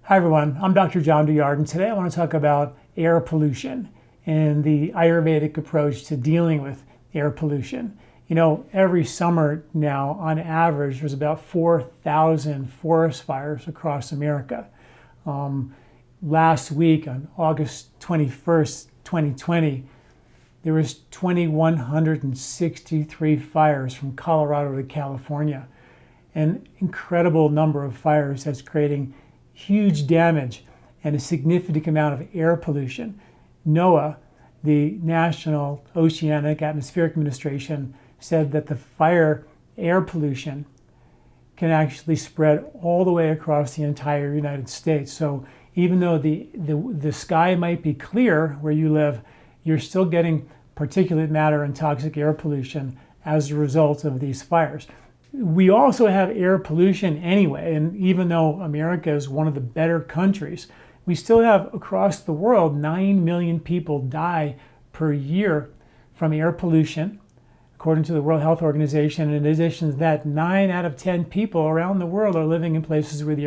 Hi everyone, I'm Dr. John Douillard, and today I want to talk about air pollution and the Ayurvedic approach to dealing with air pollution. You know, every summer now, on average, there's about 4,000 forest fires across America. Last week, on August 21st, 2020, there was 2,163 fires from Colorado to California. An incredible number of fires that's creating huge damage and a significant amount of air pollution. NOAA, the National Oceanic and Atmospheric Administration, said that the fire air pollution can actually spread all the way across the entire United States. So even though the sky might be clear where you live, you're still getting particulate matter and toxic air pollution as a result of these fires. We also have air pollution anyway, and even though America is one of the better countries, we still have across the world 9 million people die per year from air pollution, according to the World Health Organization. In addition to that, 9 out of 10 people around the world are living in places where the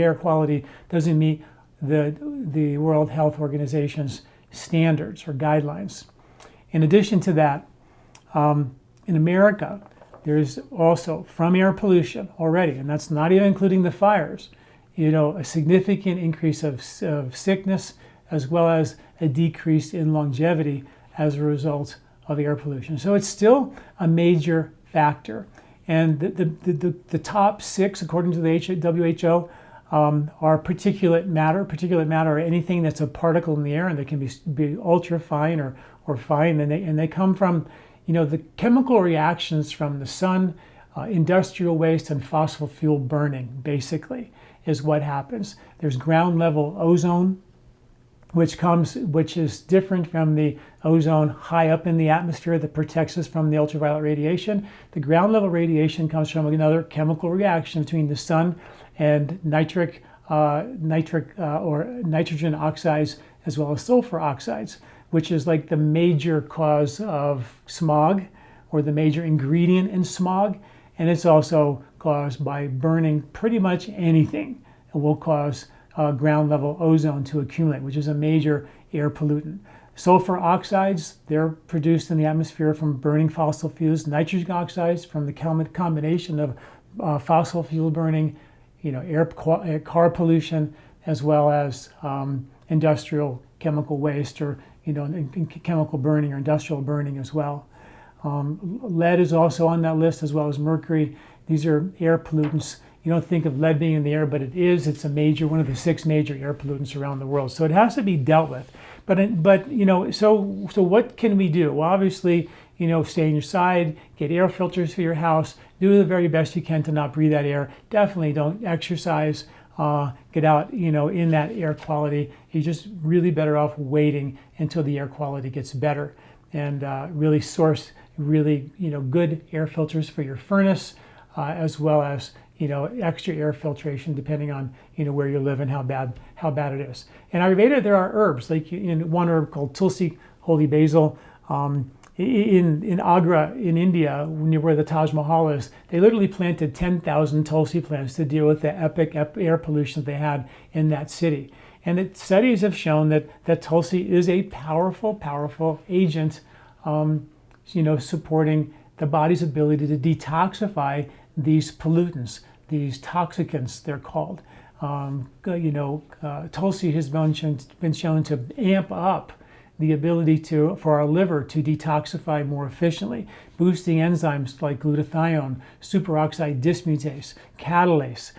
air quality doesn't meet the World Health Organization's standards or guidelines. In addition to that, in America, there's also, from air pollution already, and that's not even including the fires, a significant increase of sickness as well as a decrease in longevity as a result of air pollution. So it's still a major factor. And the top 6, according to the WHO, are particulate matter. Particulate matter are anything that's a particle in the air, and they can be ultra fine or fine, and they come from the chemical reactions from the sun, industrial waste, and fossil fuel burning, basically, is what happens. There's ground level ozone, which is different from the ozone high up in the atmosphere that protects us from the ultraviolet radiation. The ground level radiation comes from another chemical reaction between the sun and nitric or nitrogen oxides, as well as sulfur oxides, which is like the major cause of smog, or the major ingredient in smog. And it's also caused by burning pretty much anything. It will cause ground level ozone to accumulate, which is a major air pollutant. Sulfur oxides, they're produced in the atmosphere from burning fossil fuels. Nitrogen oxides from the combination of fossil fuel burning, car pollution, as well as industrial chemical waste, or chemical burning or industrial burning as well. Lead is also on that list, as well as mercury. These are air pollutants. You don't think of lead being in the air, but it is. It's one of the 6 major air pollutants around the world. So it has to be dealt with. So what can we do? Well, obviously, stay in your side, get air filters for your house, do the very best you can to not breathe that air. Definitely don't exercise, get out, in that air quality. You're just really better off waiting until the air quality gets better, and really source good air filters for your furnace, as well as extra air filtration depending on where you live and how bad it is. In Ayurveda, there are herbs, like one herb called Tulsi, holy basil. In Agra, in India, near where the Taj Mahal is, they literally planted 10,000 Tulsi plants to deal with the epic air pollution they had in that city. And studies have shown that Tulsi is a powerful agent, supporting the body's ability to detoxify these pollutants, these toxicants, they're called. Tulsi has been shown to amp up the ability for our liver to detoxify more efficiently, boosting enzymes like glutathione, superoxide dismutase, catalase.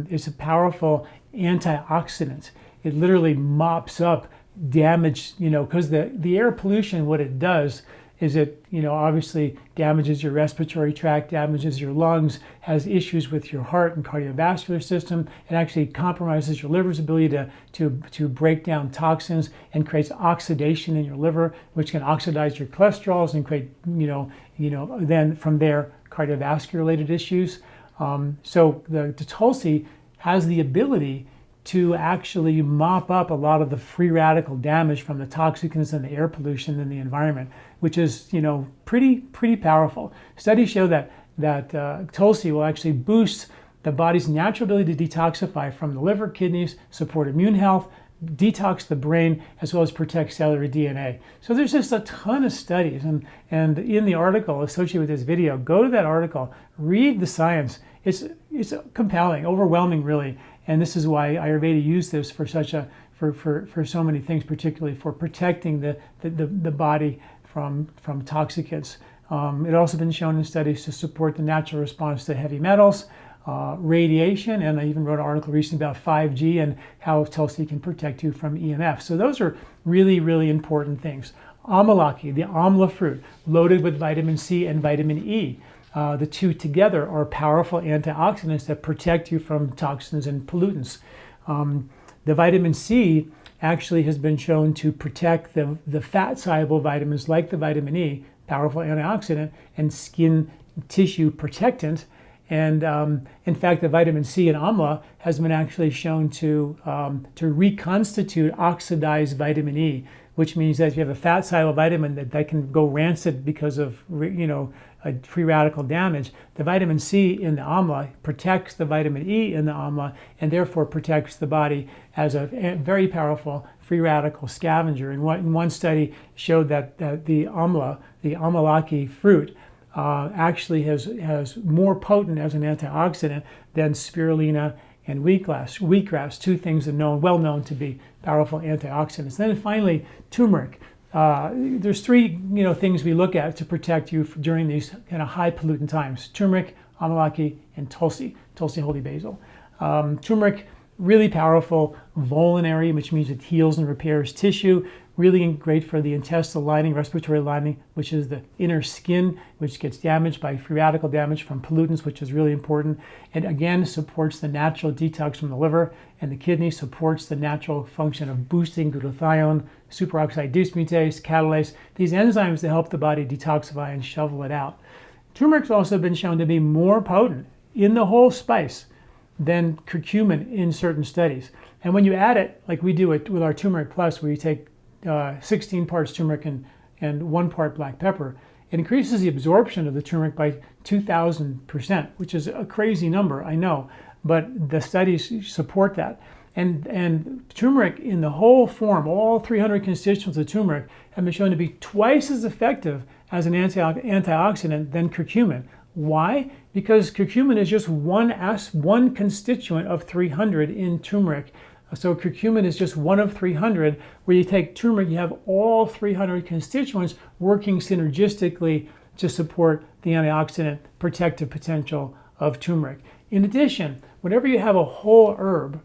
It's a powerful antioxidant. It literally mops up damage, because the air pollution, what it does is it, obviously damages your respiratory tract, damages your lungs, has issues with your heart and cardiovascular system. It actually compromises your liver's ability to break down toxins, and creates oxidation in your liver, which can oxidize your cholesterols and create, then from there, cardiovascular related issues. So the Tulsi has the ability to actually mop up a lot of the free radical damage from the toxicants and the air pollution in the environment, which is, pretty powerful. Studies show that Tulsi will actually boost the body's natural ability to detoxify from the liver, kidneys, support immune health, detox the brain, as well as protect cellular DNA. So there's just a ton of studies, and in the article associated with this video, go to that article, read the science. It's compelling, overwhelming really, and this is why Ayurveda used this for such a for so many things, particularly for protecting the body from toxicants. It also been shown in studies to support the natural response to heavy metals, radiation, and I even wrote an article recently about 5G and how Tulsi can protect you from EMF. So those are really, really important things. Amalaki, the amla fruit, loaded with vitamin C and vitamin E. The two together are powerful antioxidants that protect you from toxins and pollutants. The vitamin C actually has been shown to protect the fat-soluble vitamins like the vitamin E, powerful antioxidant, and skin tissue protectant. And in fact, the vitamin C in amla has been actually shown to reconstitute oxidized vitamin E, which means that if you have a fat-soluble vitamin that can go rancid because of free radical damage, the vitamin C in the amla protects the vitamin E in the amla and therefore protects the body as a very powerful free radical scavenger. And one study showed that the amla, the Amalaki fruit, actually has more potent as an antioxidant than spirulina and wheatgrass, two things that are well known to be powerful antioxidants. Then finally, turmeric. There's three things we look at to protect you during these kind of high pollutant times: turmeric, Amalaki, and Tulsi holy basil. Turmeric, really powerful vulnerary, which means it heals and repairs tissue. Really great for the intestinal lining, respiratory lining, which is the inner skin, which gets damaged by free radical damage from pollutants, which is really important. And again, supports the natural detox from the liver, and the kidney supports the natural function of boosting glutathione, superoxide dismutase, catalase, these enzymes that help the body detoxify and shovel it out. Turmeric's also been shown to be more potent in the whole spice than curcumin in certain studies. And when you add it, like we do it with our Turmeric Plus, where you take 16 parts turmeric and 1 part black pepper, it increases the absorption of the turmeric by 2,000%, which is a crazy number, I know, but the studies support that. And turmeric in the whole form, all 300 constituents of turmeric, have been shown to be twice as effective as an antioxidant than curcumin. Why? Because curcumin is just one constituent of 300 in turmeric. So curcumin is just one of 300. Where you take turmeric, you have all 300 constituents working synergistically to support the antioxidant protective potential of turmeric. In addition, whenever you have a whole herb,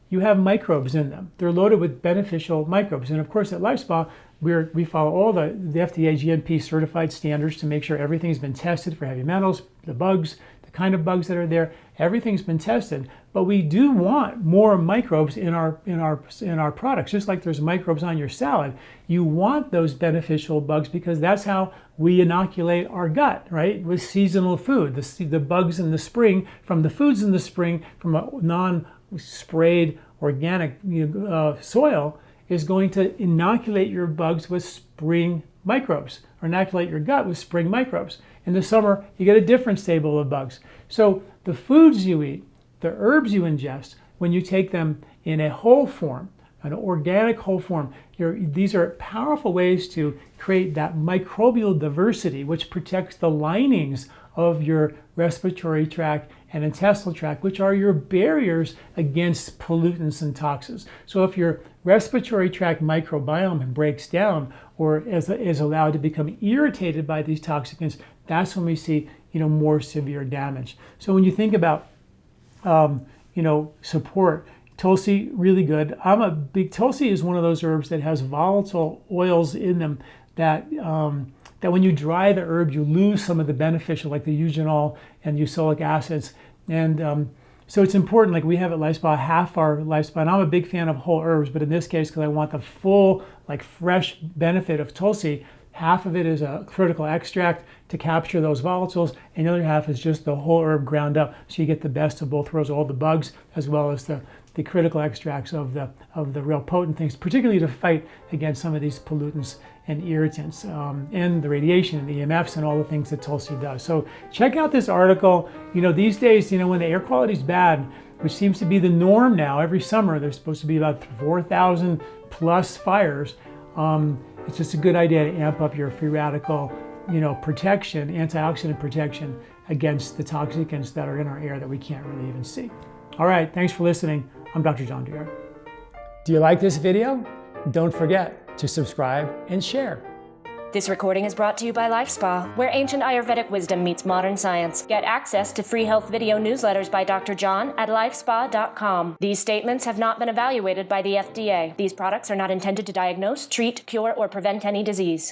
you have microbes in them. They're loaded with beneficial microbes. And of course, at LifeSpa, we follow all the FDA GMP certified standards to make sure everything's been tested for heavy metals, the bugs, the kind of bugs that are there. Everything's been tested, but we do want more microbes in our products. Just like there's microbes on your salad, you want those beneficial bugs because that's how we inoculate our gut, right? With seasonal food, the bugs in the spring from the foods in the spring from a non-sprayed organic soil is going to inoculate your bugs with spring microbes, or inoculate your gut with spring microbes. In the summer, you get a different stable of bugs. So the foods you eat, the herbs you ingest, when you take them in a whole form, an organic whole form, these are powerful ways to create that microbial diversity, which protects the linings of your respiratory tract and intestinal tract, which are your barriers against pollutants and toxins. So if your respiratory tract microbiome breaks down or is allowed to become irritated by these toxins, that's when we see more severe damage. So when you think about support, Tulsi, really good. Tulsi is one of those herbs that has volatile oils in them that when you dry the herb, you lose some of the beneficial, like the eugenol and euxolic acids. And so it's important, like we have at LifeSpa, half our LifeSpa, and I'm a big fan of whole herbs, but in this case, because I want the full, fresh benefit of Tulsi, half of it is a critical extract to capture those volatiles, and the other half is just the whole herb ground up. So you get the best of both worlds, all the bugs, as well as the the critical extracts of the real potent things, particularly to fight against some of these pollutants and irritants, and the radiation and the EMFs and all the things that Tulsi does. So check out this article. You know, these days, you know, when the air quality is bad, which seems to be the norm now, every summer there's supposed to be about 4,000 plus fires. It's just a good idea to amp up your free radical, you know, protection, antioxidant protection against the toxicants that are in our air that we can't really even see. All right, thanks for listening. I'm Dr. John Douillard. Do you like this video? Don't forget to subscribe and share. This recording is brought to you by LifeSpa, where ancient Ayurvedic wisdom meets modern science. Get access to free health video newsletters by Dr. John at lifespa.com. These statements have not been evaluated by the FDA. These products are not intended to diagnose, treat, cure, or prevent any disease.